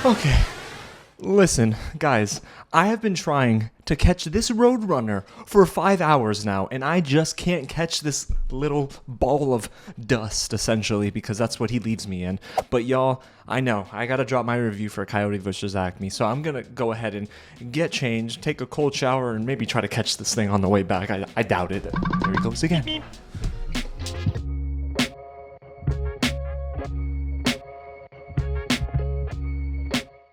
Okay, listen, guys, I have been trying to catch this Roadrunner for 5 hours now, and I just can't catch this little ball of dust, essentially, because that's what he leaves me in. But y'all, I know, I gotta drop my review for Coyote vs. Acme, so I'm gonna go ahead and get changed, take a cold shower, and maybe try to catch this thing on the way back. I doubt it. There he goes again.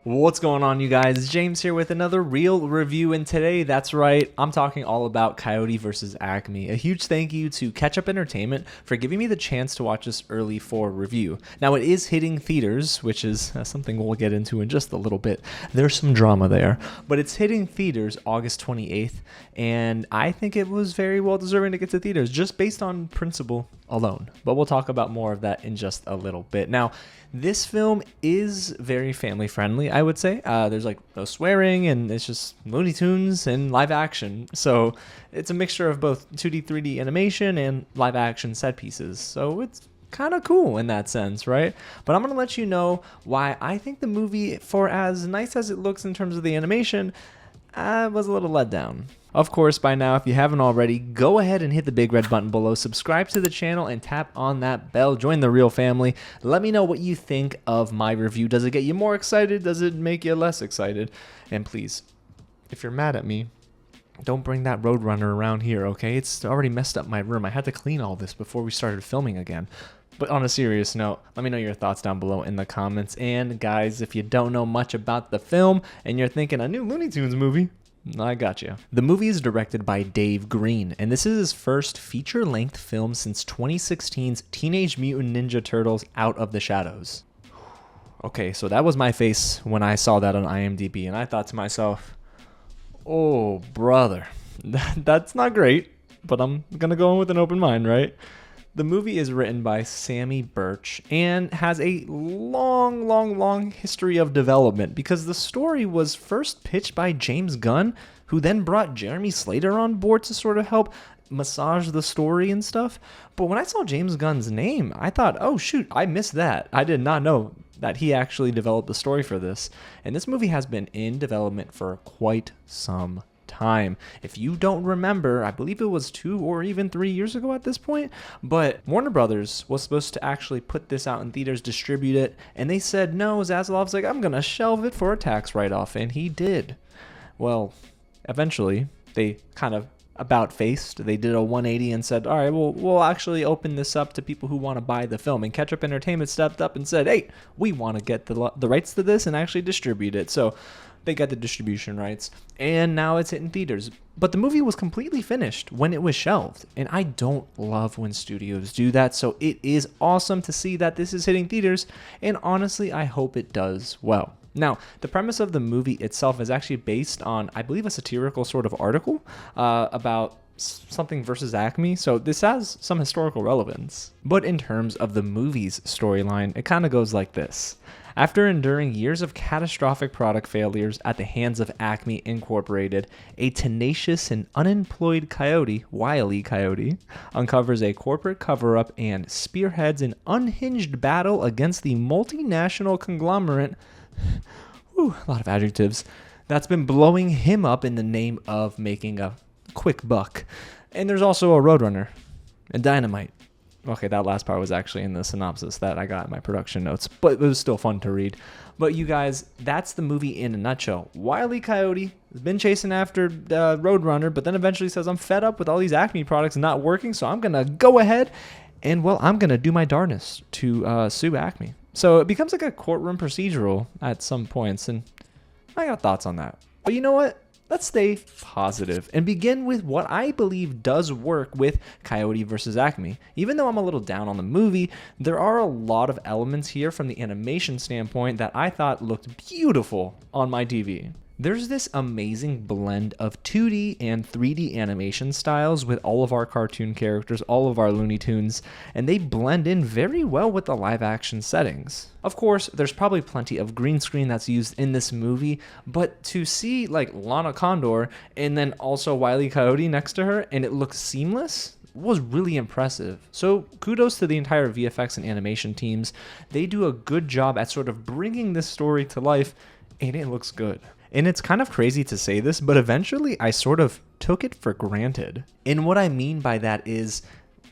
What's going on, you guys? James here with another real review, and today, that's right, I'm talking all about Coyote vs. Acme. A huge thank you to Ketchup Entertainment for giving me the chance to watch this early for review. Now, it is hitting theaters, which is something we'll get into in just a little bit. There's some drama there, but it's hitting theaters August 28th, and I think it was very well deserving to get to theaters, just based on principle alone. But we'll talk about more of that in just a little bit. Now, this film is very family friendly, I would say. There's like no swearing, and it's just Looney Tunes and live action. So it's a mixture of both 2D, 3D animation and live action set pieces. So it's kind of cool in that sense, right? But I'm going to let you know why I think the movie, for as nice as it looks in terms of the animation, was a little let down. Of course, by now, if you haven't already, go ahead and hit the big red button below, subscribe to the channel, and tap on that bell. Join the real family. Let me know what you think of my review. Does it get you more excited? Does it make you less excited? And please, if you're mad at me, don't bring that Roadrunner around here, okay? It's already messed up my room. I had to clean all this before we started filming again. But on a serious note, let me know your thoughts down below in the comments. And guys, if you don't know much about the film and you're thinking a new Looney Tunes movie, I got you. The movie is directed by Dave Green, and this is his first feature-length film since 2016's Teenage Mutant Ninja Turtles Out of the Shadows. Okay, so that was my face when I saw that on IMDb, and I thought to myself, oh, brother, that's not great, but I'm gonna go in with an open mind, right? The movie is written by Sammy Birch and has a long history of development because the story was first pitched by James Gunn, who then brought Jeremy Slater on board to sort of help massage the story and stuff. But when I saw James Gunn's name, I thought, oh shoot, I missed that. I did not know that he actually developed the story for this. And this movie has been in development for quite some time. If you don't remember, I believe it was 2 or even 3 years ago at this point, but Warner Brothers was supposed to actually put this out in theaters, distribute it, and they said no. Zaslav's like, I'm gonna shelve it for a tax write-off, and he did. Well, eventually they kind of about-faced. They did a 180 and said, all right, we'll actually open this up to people who want to buy the film. And Ketchup Entertainment stepped up and said, hey, we want to get the rights to this and actually distribute it. So they got the distribution rights, and now it's hitting theaters. But the movie was completely finished when it was shelved, and I don't love when studios do that, so it is awesome to see that this is hitting theaters, and honestly, I hope it does well. Now, the premise of the movie itself is actually based on, I believe, a satirical sort of article about something versus Acme, so this has some historical relevance. But in terms of the movie's storyline, it kind of goes like this. After enduring years of catastrophic product failures at the hands of Acme Incorporated, a tenacious and unemployed coyote, Wile E. Coyote, uncovers a corporate cover-up and spearheads an unhinged battle against the multinational conglomerate, a lot of adjectives, that's been blowing him up in the name of making a quick buck. And there's also a Roadrunner and dynamite. Okay, that last part was actually in the synopsis that I got in my production notes, but it was still fun to read. But you guys, that's the movie in a nutshell. Wile E. Coyote has been chasing after Roadrunner, but then eventually says, I'm fed up with all these Acme products not working, so I'm going to go ahead and, well, I'm going to do my darnest to sue Acme. So it becomes like a courtroom procedural at some points, and I got thoughts on that. But you know what? Let's stay positive and begin with what I believe does work with Coyote vs. Acme. Even though I'm a little down on the movie, there are a lot of elements here from the animation standpoint that I thought looked beautiful on my TV. There's this amazing blend of 2D and 3D animation styles with all of our cartoon characters, all of our Looney Tunes, and they blend in very well with the live action settings. Of course, there's probably plenty of green screen that's used in this movie, but to see like Lana Condor and then also Wile E. Coyote next to her and it looks seamless, was really impressive. So kudos to the entire VFX and animation teams. They do a good job at sort of bringing this story to life, and it looks good. And it's kind of crazy to say this, but eventually I sort of took it for granted. And what I mean by that is,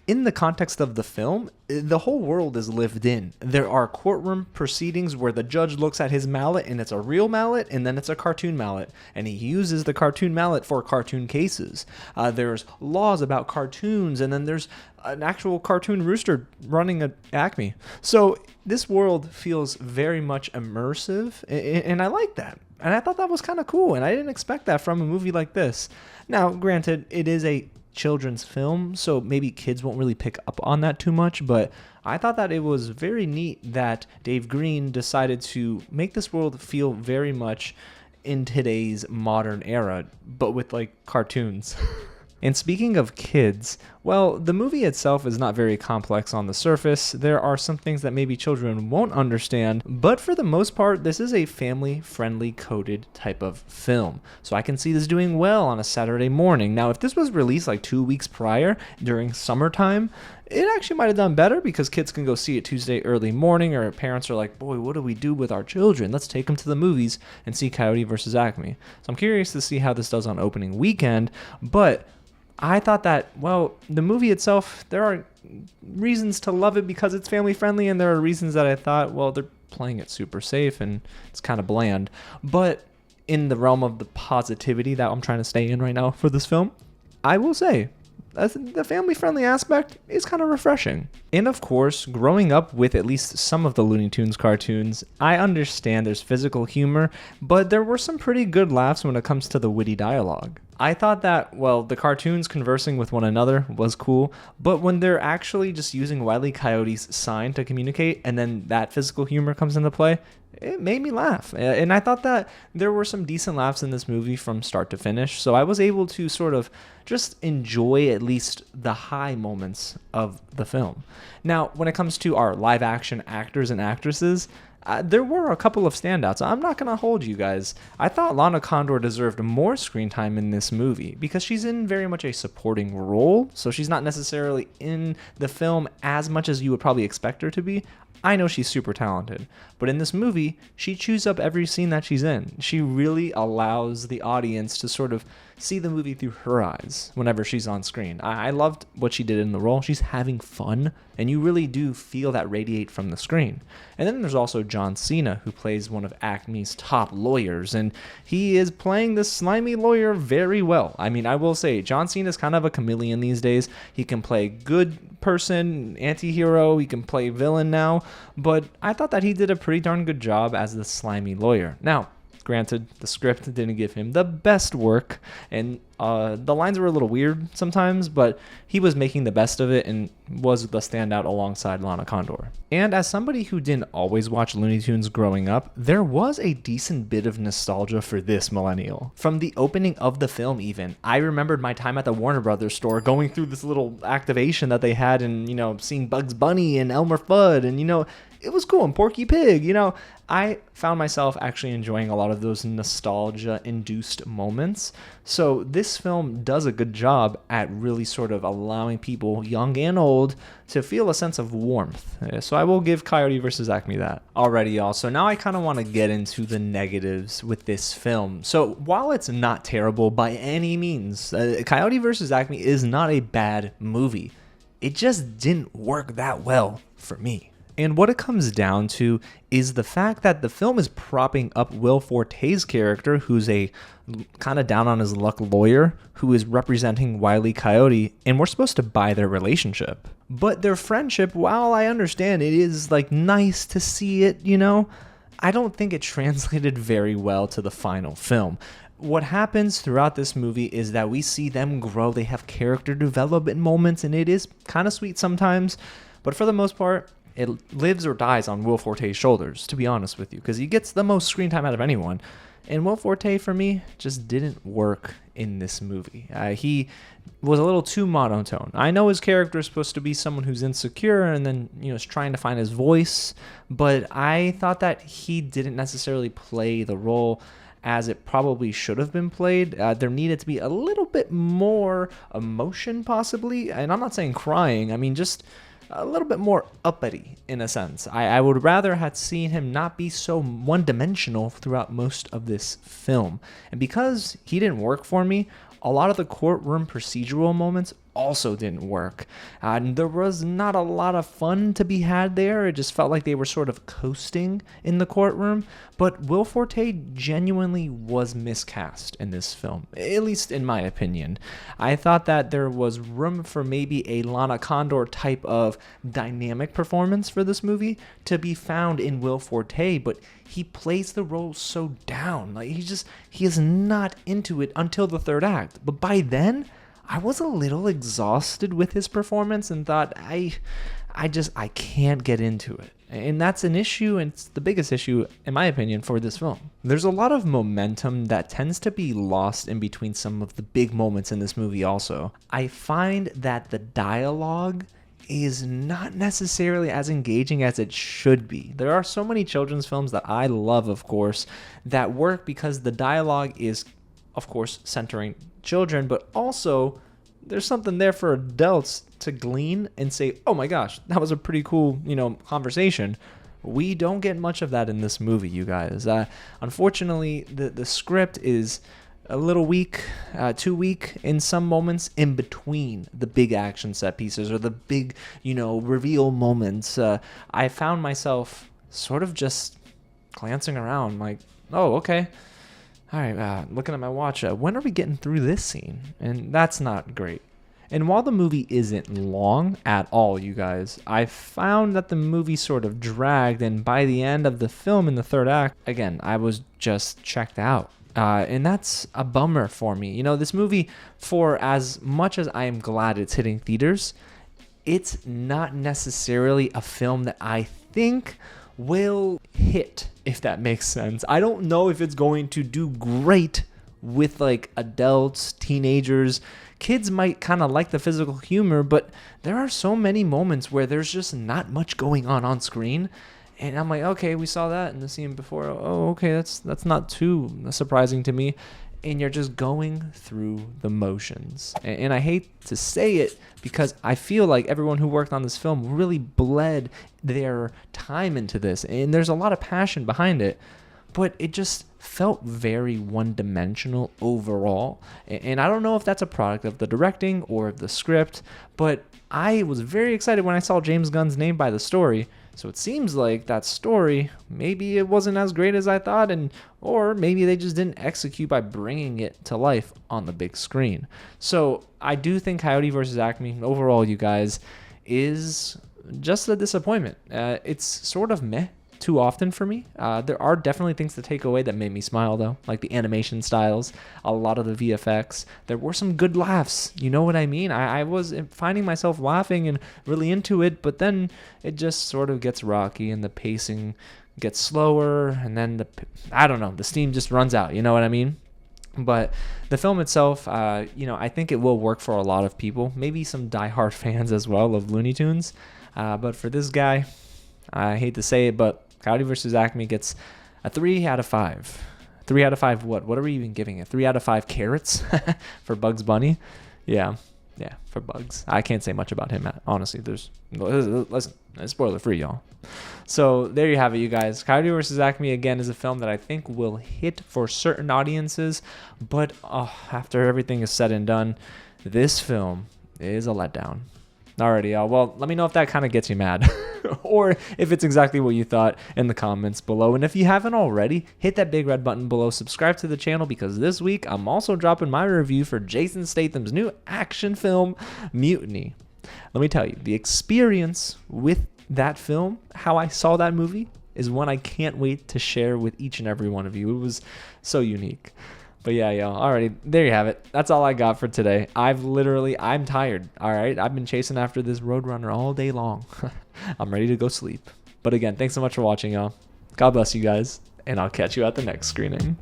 in the context of the film, the whole world is lived in. There are courtroom proceedings where the judge looks at his mallet and it's a real mallet and then it's a cartoon mallet. And he uses the cartoon mallet for cartoon cases. There's laws about cartoons, and then there's an actual cartoon rooster running at Acme. So this world feels very much immersive, and I like that. And I thought that was kind of cool, and I didn't expect that from a movie like this. Now, granted, it is a children's film, so maybe kids won't really pick up on that too much, but I thought that it was very neat that Dave Green decided to make this world feel very much in today's modern era, but with like cartoons. And speaking of kids, well, the movie itself is not very complex on the surface. There are some things that maybe children won't understand, but for the most part, this is a family-friendly coded type of film. So I can see this doing well on a Saturday morning. Now, if this was released like 2 weeks prior during summertime, it actually might have done better because kids can go see it Tuesday early morning, or parents are like, boy, what do we do with our children? Let's take them to the movies and see Coyote versus Acme. So I'm curious to see how this does on opening weekend, but I thought that, well, the movie itself, there are reasons to love it because it's family friendly, and there are reasons that I thought, well, they're playing it super safe and it's kind of bland. But in the realm of the positivity that I'm trying to stay in right now for this film, I will say the family-friendly aspect is kind of refreshing. And of course, growing up with at least some of the Looney Tunes cartoons, I understand there's physical humor, but there were some pretty good laughs when it comes to the witty dialogue. I thought that, well, the cartoons conversing with one another was cool, but when they're actually just using Wile E. Coyote's sign to communicate, and then that physical humor comes into play, it made me laugh. And I thought that there were some decent laughs in this movie from start to finish, so I was able to sort of just enjoy at least the high moments of the film. Now, when it comes to our live action actors and actresses, there were a couple of standouts. I'm not going to hold you guys. I thought Lana Condor deserved more screen time in this movie because she's in very much a supporting role, so she's not necessarily in the film as much as you would probably expect her to be. I know she's super talented, but in this movie, she chews up every scene that she's in. She really allows the audience to sort of see the movie through her eyes whenever she's on screen. I loved what she did in the role. She's having fun, and you really do feel that radiate from the screen. And then there's also John Cena, who plays one of Acme's top lawyers, and he is playing this slimy lawyer very well. I mean, I will say, John Cena is kind of a chameleon these days. He can play good person, anti-hero, he can play villain now, but I thought that he did a pretty darn good job as the slimy lawyer. Now, granted, the script didn't give him the best work, and the lines were a little weird sometimes, but he was making the best of it and was the standout alongside Lana Condor. And as somebody who didn't always watch Looney Tunes growing up, there was a decent bit of nostalgia for this millennial. From the opening of the film even, I remembered my time at the Warner Brothers store going through this little activation that they had and, seeing Bugs Bunny and Elmer Fudd and, it was cool, and Porky Pig, I found myself actually enjoying a lot of those nostalgia-induced moments. So this film does a good job at really sort of allowing people, young and old, to feel a sense of warmth. So I will give Coyote vs. Acme that. Alrighty, y'all. So now I kind of want to get into the negatives with this film. So while it's not terrible by any means, Coyote vs. Acme is not a bad movie. It just didn't work that well for me. And what it comes down to is the fact that the film is propping up Will Forte's character, who's a kind of down on his luck lawyer who is representing Wile E. Coyote, and we're supposed to buy their relationship. But their friendship, while I understand it is nice to see it, I don't think it translated very well to the final film. What happens throughout this movie is that we see them grow. They have character development moments, and it is kind of sweet sometimes, but for the most part, it lives or dies on Will Forte's shoulders, to be honest with you, because he gets the most screen time out of anyone. And Will Forte, for me, just didn't work in this movie. He was a little too monotone. I know his character is supposed to be someone who's insecure and then, is trying to find his voice, but I thought that he didn't necessarily play the role as it probably should have been played. There needed to be a little bit more emotion, possibly. And I'm not saying crying, I mean just a little bit more uppity in a sense. I would rather have seen him not be so one-dimensional throughout most of this film. And because he didn't work for me, a lot of the courtroom procedural moments also didn't work. And there was not a lot of fun to be had there. It just felt like they were sort of coasting in the courtroom. But Will Forte genuinely was miscast in this film, at least in my opinion. I thought that there was room for maybe a Lana Condor type of dynamic performance for this movie to be found in Will Forte, but he plays the role so down. Like he is not into it until the third act. But by then, I was a little exhausted with his performance and thought I can't get into it. And that's an issue, and it's the biggest issue, in my opinion, for this film. There's a lot of momentum that tends to be lost in between some of the big moments in this movie also. I find that the dialogue is not necessarily as engaging as it should be. There are so many children's films that I love, of course, that work because the dialogue is, of course, centering children, but also there's something there for adults to glean and say, oh my gosh, that was a pretty cool, conversation. We don't get much of that in this movie, you guys. Unfortunately, the script is a little weak, too weak in some moments in between the big action set pieces or the big, reveal moments. I found myself sort of just glancing around like, oh, okay. All right, looking at my watch, when are we getting through this scene? And that's not great. And while the movie isn't long at all, you guys, I found that the movie sort of dragged, and by the end of the film in the third act, again, I was just checked out. And that's a bummer for me. This movie, for as much as I am glad it's hitting theaters, it's not necessarily a film that I think will hit, if that makes sense. I don't know if it's going to do great with like adults, teenagers. Kids might kind of like the physical humor, but there are so many moments where there's just not much going on screen. And I'm like, okay, we saw that in the scene before. Oh, okay, that's not too surprising to me. And you're just going through the motions. And I hate to say it because I feel like everyone who worked on this film really bled their time into this. And there's a lot of passion behind it. But it just felt very one-dimensional overall. And I don't know if that's a product of the directing or of the script. But I was very excited when I saw James Gunn's name by the story. So it seems like that story, maybe it wasn't as great as I thought, or maybe they just didn't execute by bringing it to life on the big screen. So I do think Coyote versus Acme, overall, you guys, is just a disappointment. It's sort of meh too often for me. There are definitely things to take away that made me smile, though, like the animation styles, a lot of the VFX. There were some good laughs. You know what I mean? I was finding myself laughing and really into it, but then it just sort of gets rocky and the pacing gets slower, and then the steam just runs out. You know what I mean? But the film itself, I think it will work for a lot of people, maybe some diehard fans as well of Looney Tunes. But for this guy, I hate to say it, but Coyote vs. Acme gets a 3 out of 5. 3 out of 5 what? What are we even giving it? 3 out of 5 carrots for Bugs Bunny? Yeah, for Bugs. I can't say much about him, honestly. Listen, it's spoiler free, y'all. So there you have it, you guys. Coyote vs. Acme, again, is a film that I think will hit for certain audiences, but after everything is said and done, this film is a letdown. Alrighty, y'all. Well, let me know if that kind of gets you mad or if it's exactly what you thought in the comments below. And if you haven't already, hit that big red button below, subscribe to the channel, because this week I'm also dropping my review for Jason Statham's new action film, Mutiny. Let me tell you, the experience with that film, how I saw that movie, is one I can't wait to share with each and every one of you. It was so unique. But yeah, y'all. Alrighty, there you have it. That's all I got for today. I'm tired. Alright, I've been chasing after this Roadrunner all day long. I'm ready to go sleep. But again, thanks so much for watching, y'all. God bless you guys, and I'll catch you at the next screening.